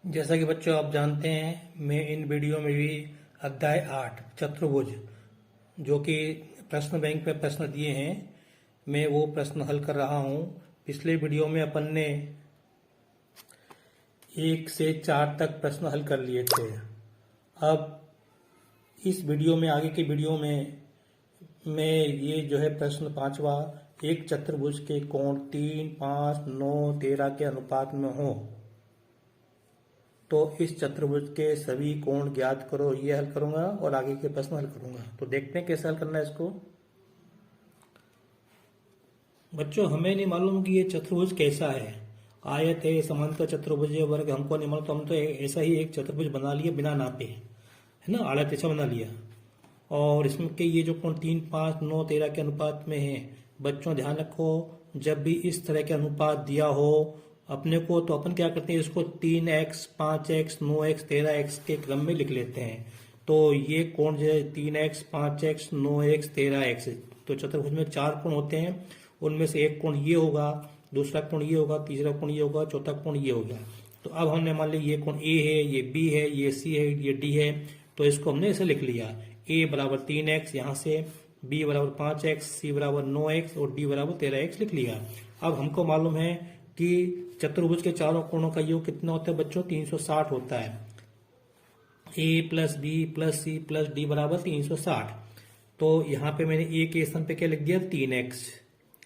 जैसा कि बच्चों आप जानते हैं, मैं इन वीडियो में भी अध्याय 8 चतुर्भुज जो कि प्रश्न बैंक में प्रश्न दिए हैं, मैं वो प्रश्न हल कर रहा हूँ। पिछले वीडियो में अपन ने 1 से 4 तक प्रश्न हल कर लिए थे। अब इस वीडियो में, आगे के वीडियो में मैं ये जो है प्रश्न 5वां, एक चतुर्भुज के कोण 3, 5, 9, 13 के अनुपात में हो तो इस चतुर्भुज के सभी कोण ज्ञात करो, ये हल करूंगा और आगे के प्रश्न हल करूंगा। तो देखते हैं कैसे हल करना है इसको। बच्चों, हमें नहीं मालूम कि ये चतुर्भुज कैसा है। आयत है, समांतर चतुर्भुज है, वर्ग हमको नहीं मालूम, तो हम तो ऐसा ही एक चतुर्भुज बना लिया बिना नापे, है ना। आयत ऐसा बना लिया और इसमें के ये जो कोण 3, 5, 9, 13 के अनुपात में है। बच्चों ध्यान रखो, जब भी इस तरह के अनुपात दिया हो अपने को, तो अपन क्या करते हैं, इसको 3x, 5x, 9x, 13x के क्रम में लिख लेते हैं। तो ये कोण जो है 3x, 5x, 9x, 13x, तो चतुर्भुज में 4 कोण होते हैं। उनमें से एक कोण ये होगा, दूसरा कोण ये होगा, तीसरा कोण ये होगा, चौथा कोण ये हो गया। तो अब हमने मान लिया ये कोण A है, ये B है, ये C है, ये D है। तो इसको हमने ऐसे लिख लिया, A बराबर 3x यहाँ से, B बराबर 5x, C बराबर 9x और D बराबर 13x लिख लिया। अब हमको मालूम है कि चतुर्भुज के चारों कोणों का योग कितना होता है बच्चों, 360 होता है। A plus B plus C plus D बराबर 360। तो यहाँ पे मैंने A के स्थान पे क्या लिख दिया, 3x।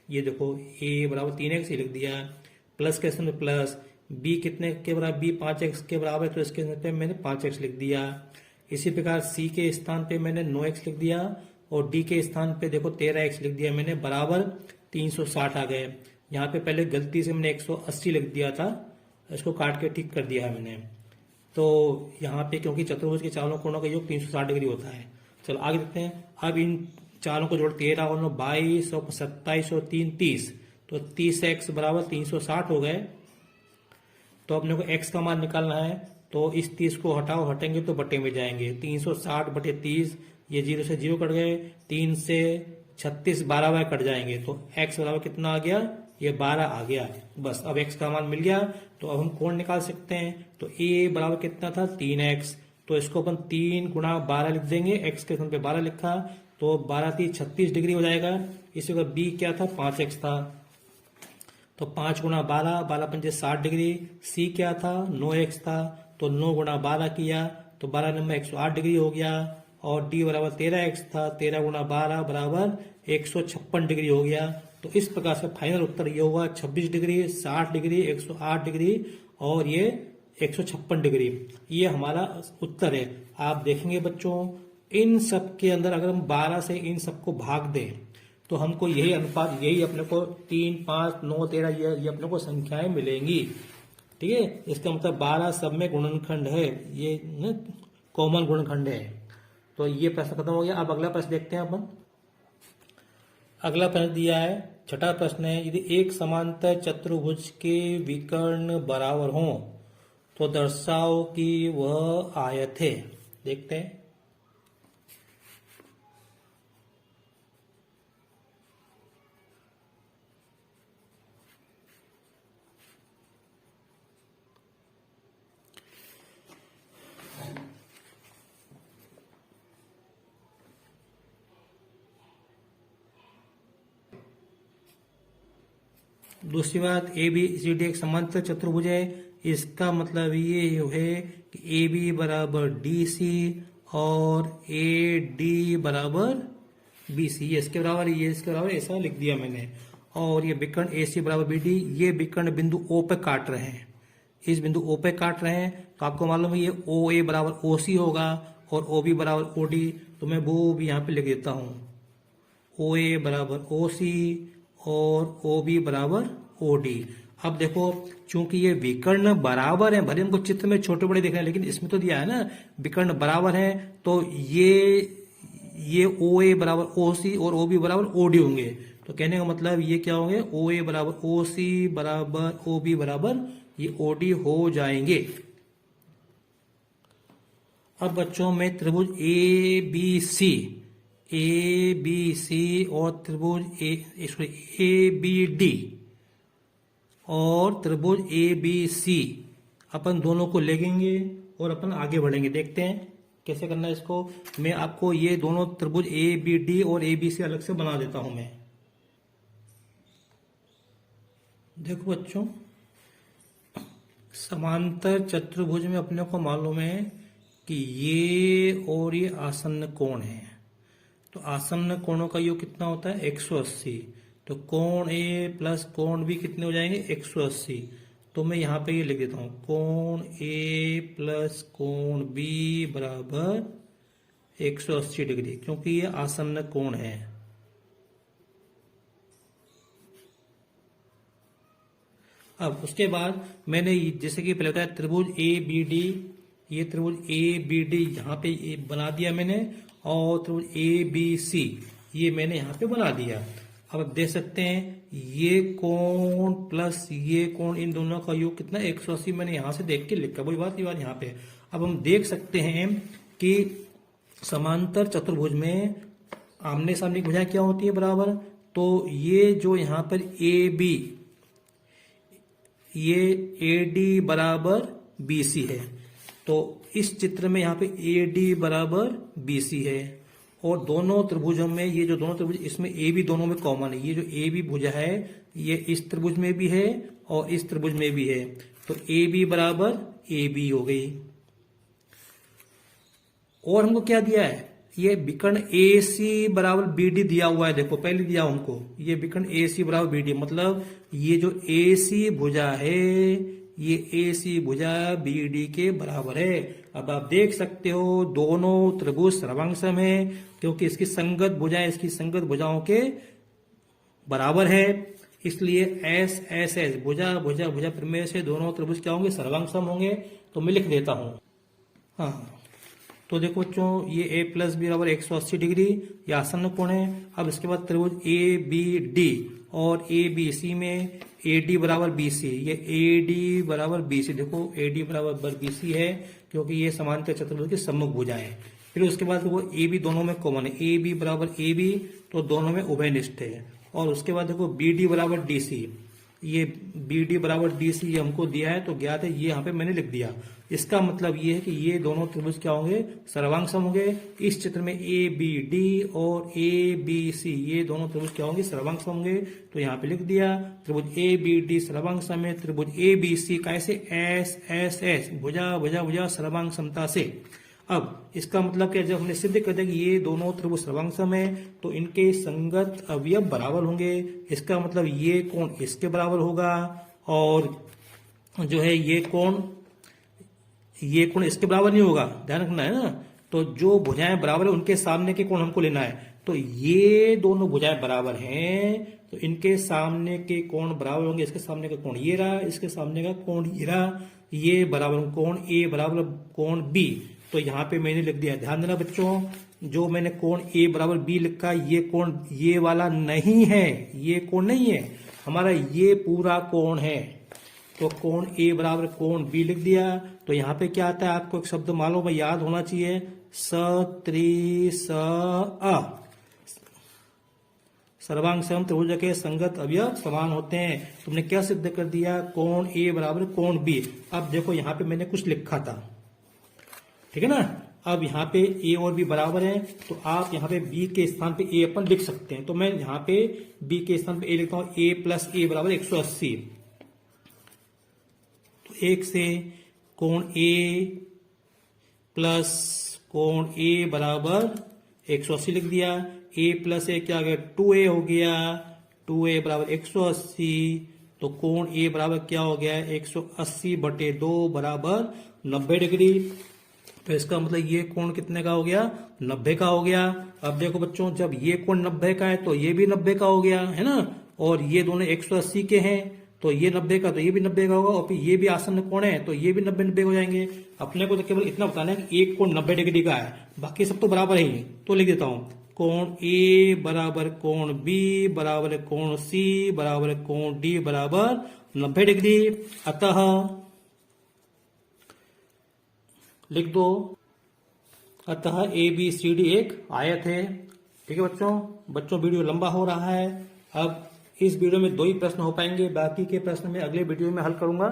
ये देखो A बराबर 3x ये लिख दिया। प्लस के स्थान पे प्लस, B कितने के बराबर, B 5x के बराबर, तो इसके स्थान पे मैंने 5x लिख दिया। इसी प्रकार C के स्थान पे मैंने 9x लिख दिया और D के स्थान पे देखो 13x लिख दिया मैंने, बराबर 360 आ गए। यहाँ पे पहले गलती से मैंने 180 लिख दिया था, इसको काट के ठीक कर दिया है मैंने। तो यहाँ पे क्योंकि चतुर्भुज के चारों कोणों का योग 360 डिग्री होता है। चलो आगे देखते हैं। अब इन चारों को जोड़ 13 और 22 और 27 और 3 30, तो 30x बराबर 360 हो गए। तो अपने को x का मान निकालना है, तो इस 30 को हटाओ, हटेंगे तो बटे में जाएंगे। 360 बटे 30, ये 0 से 0 कट गए, 3 से 36 12 बार कट जाएंगे। तो x बराबर कितना आ गया, ये 12 आ गया। बस अब x का मान मिल गया, तो अब हम कोण निकाल सकते हैं। तो a बराबर कितना था, 3x, तो इसको अपन 3 गुणा 12 लिख देंगे। x के स्थान पे 12 लिखा, तो 12 3 36 डिग्री हो जाएगा। इसी का b क्या था, 5x था, तो 5 गुणा 12, 12 पंजे 60 डिग्री। c क्या था, 9x था, तो 9 गुणा 12 किया, तो 12 नंबर 108 डिग्री हो गया। और d बराबर 13x था, 13 गुणा 12 बराबर 156 डिग्री हो गया। तो इस प्रकार से फाइनल उत्तर ये हुआ 26 डिग्री, 60 डिग्री, 108 डिग्री और ये 156 डिग्री। ये हमारा उत्तर है। आप देखेंगे बच्चों, इन सब के अंदर अगर हम 12 से इन सबको भाग दें तो हमको यही अनुपात, यही अपने को 3, 5, 9, 13 ये अपने को संख्याएं मिलेंगी। ठीक है, इसका मतलब 12 सब में गुणनखंड है, ये कॉमन गुणनखंड है। तो ये प्रश्न खत्म हो गया। अब अगला प्रश्न देखते हैं अपन। अगला प्रश्न दिया है, छठा प्रश्न है, यदि एक समांतर चतुर्भुज के विकर्ण बराबर हो तो दर्शाओ कि वह आयत है। देखते हैं। दूसरी बात, ए बी सी डी एक समांतर चतुर्भुज है। इसका मतलब ये है कि ए बी बराबर डी सी और ए डी बराबर बी सी, ये इसके बराबर, ये इसके बराबर, ऐसा लिख दिया मैंने। और ये विकर्ण ए सी बराबर बी डी, ये विकर्ण बिंदु ओ पे काट रहे हैं, इस बिंदु ओ पे काट रहे हैं। तो आपको मालूम है ये ओ ए बराबर ओ सी होगा और ओ बी बराबर ओ डी, तो मैं वो भी यहाँ पे लिख देता हूँ, ओ ए बराबर ओ सी और ओ बी बराबर ओ डी। अब देखो, चूंकि ये विकर्ण बराबर है, भले हमको चित्र में छोटे बड़े दिख रहे हैं, लेकिन इसमें तो दिया है ना विकर्ण बराबर है, तो ये ओ ए बराबर ओ सी और ओ बी बराबर ओ डी होंगे। तो कहने का मतलब ये क्या होंगे, ओ ए बराबर ओ सी बराबर ओ बी बराबर ये ओ डी हो जाएंगे। अब बच्चों में त्रिभुज ए बी सी और त्रिभुज ए बी डी और त्रिभुज ए बी सी, अपन दोनों को लेंगे और अपन आगे बढ़ेंगे। देखते हैं कैसे करना है इसको। मैं आपको ये दोनों त्रिभुज ए बी डी और ए बी सी अलग से बना देता हूं मैं। देखो बच्चों, समांतर चतुर्भुज में अपने को मालूम है कि ये और ये आसन्न कोण है। तो आसन्न कोणों का योग कितना होता है? 180। तो कोण ए प्लस कोण बी कितने हो जाएंगे? 180। तो मैं यहां पे ये लिख देता हूं, कोण ए प्लस कोण बी बराबर 180 डिग्री, क्योंकि ये आसन्न कोण है। अब उसके बाद मैंने जैसे कि पहले बताया त्रिभुज ए बी डी, ये त्रिभुज ए बी डी यहाँ पे बना दिया मैंने, और त्रिभुज ए बी सी ये मैंने यहाँ पे बना दिया। अब आप देख सकते हैं ये कोण प्लस ये कोण, इन दोनों का योग कितना? 180 मैंने यहां से देख के लिखा। वही बात ये बात यहाँ पे। अब हम देख सकते हैं कि समांतर चतुर्भुज में आमने सामने की भुजाएं क्या होती है? बराबर। तो ये जो यहाँ पर ए बी, ये ए डी बराबर बी सी है। तो इस चित्र में यहाँ पे ए डी बराबर बी सी है, और दोनों त्रिभुजों में ये जो दोनों त्रिभुज, इसमें ए बी दोनों में कॉमन है। ये जो ए बी भुजा है ये इस त्रिभुज में भी है और इस त्रिभुज में भी है। तो ए बी बराबर ए बी हो गई। और हमको क्या दिया है? ये विकर्ण ए सी बराबर बी डी दिया हुआ है। देखो पहले दिया हमको ये विकर्ण ए सी बराबर बी डी, मतलब ये जो ए सी भुजा है ये ए सी भुजा बी डी के बराबर है। अब आप देख सकते हो दोनों त्रिभुज सर्वांगसम है, क्योंकि इसकी संगत भुजाएं इसकी संगत भुजाओं के बराबर है। इसलिए एस एस एस भुजा भुजा भुजा प्रमेय से दोनों त्रिभुज क्या होंगे? सर्वांगसम होंगे। तो मैं लिख देता हूं। हाँ, तो देखो बच्चों, ये a प्लस बी बराबर 180 डिग्री, ये आसन्न कोण है। अब इसके बाद त्रिभुज ए बी डी और ए बी सी में ए डी बराबर बी सी, ये ए डी बराबर बी सी। देखो ए डी बराबर बी सी है, क्योंकि ये समांतर चतुर्भुज की सम्मुख भुजाएं है। फिर उसके बाद देखो ए बी दोनों में कॉमन है, ए बी बराबर ए बी, तो दोनों में उभयनिष्ठ है। और उसके बाद देखो बी डी बराबर डी सी, ये बी डी बराबर डी सी ये हमको दिया है, तो ज्ञात है, ये यहाँ पे मैंने लिख दिया। इसका मतलब ये है कि ये दोनों त्रिभुज क्या होंगे? सर्वांगसम होंगे। इस चित्र में ए बी डी और ए बी सी ये दोनों त्रिभुज क्या होंगे? सर्वांगसम होंगे। तो यहाँ पे लिख दिया त्रिभुज ए बी डी सर्वांगसम है। त्रिभुज ए बी सी कैसे? एस एस एस भुजा भुजा भुजा सर्वांग समता से। अब इसका मतलब क्या? जब हमने सिद्ध कर दिया कि ये दोनों त्रिभुज सर्वांगसम है, तो इनके संगत अवयव बराबर होंगे। इसका मतलब ये कोण इसके बराबर होगा, और जो है ये कोण इसके बराबर नहीं होगा, ध्यान रखना है ना। तो जो भुजाएं बराबर है उनके सामने के कोण हमको लेना है। तो ये दोनों भुजाएं बराबर हैं, तो इनके सामने के कोण बराबर होंगे। इसके सामने का कोण ये रहा, इसके सामने का कोण ये रहा, ये बराबर कोण ए बराबर कोण बी। तो यहाँ पे मैंने लिख दिया। ध्यान देना बच्चों, जो मैंने कोण ए बराबर बी लिखा, ये कोण ये वाला नहीं है, ये कोण नहीं है हमारा, ये पूरा कोण है। तो कोण ए बराबर कोण बी लिख दिया। तो यहाँ पे क्या आता है? आपको एक शब्द मालूम है, याद होना चाहिए, स अ। सर्वांगसम त्रिभुज के संगत अवयव समान होते हैं। तुमने क्या सिद्ध कर दिया? कोण ए बराबर कोण बी। अब देखो यहाँ पे मैंने कुछ लिखा था, ठीक है ना। अब यहाँ पे ए और बी बराबर है, तो आप यहाँ पे बी के स्थान पे ए अपन लिख सकते हैं। तो मैं यहाँ पे बी के स्थान पे ए लिखता हूं, ए प्लस ए बराबर 180। तो एक से कोण ए प्लस कोण ए बराबर 180 लिख दिया। ए प्लस ए क्या आ गया? 2a हो गया, 2a बराबर 180। तो कोण ए बराबर क्या हो गया? 180/2 बराबर 90 डिग्री। तो इसका मतलब ये कोण कितने का हो गया? 90 का हो गया। अब देखो बच्चों, जब ये कोण 90 का है तो ये भी 90 का हो गया, है ना। और ये दोनों 180 के हैं, तो ये 90 का, तो ये भी 90 का होगा। और फिर ये भी आसन्न कोण है, तो ये भी 90 हो जाएंगे। अपने को तो केवल इतना बताना है कि एक कोण 90 डिग्री का है, बाकी सब तो बराबर ही है। तो लिख देता हूं, कोण ए बराबर कोण बी बराबर कोण सी बराबर कोण डी बराबर 90 डिग्री। अतः लिख दो, अतः ए बी सी डी एक आयत है। ठीक है बच्चों, वीडियो लंबा हो रहा है। अब इस वीडियो में 2 ही प्रश्न हो पाएंगे, बाकी के प्रश्न में अगले वीडियो में हल करूंगा।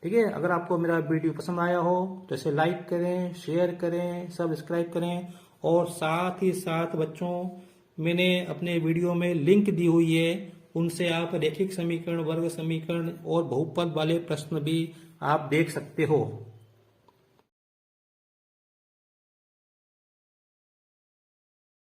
ठीक है, अगर आपको मेरा वीडियो पसंद आया हो तो इसे लाइक करें, शेयर करें, सब्सक्राइब करें। और साथ ही साथ बच्चों, मैंने अपने वीडियो में लिंक दी हुई है, उनसे आप रैखिक समीकरण, वर्ग समीकरण और बहुपद वाले प्रश्न भी आप देख सकते हो।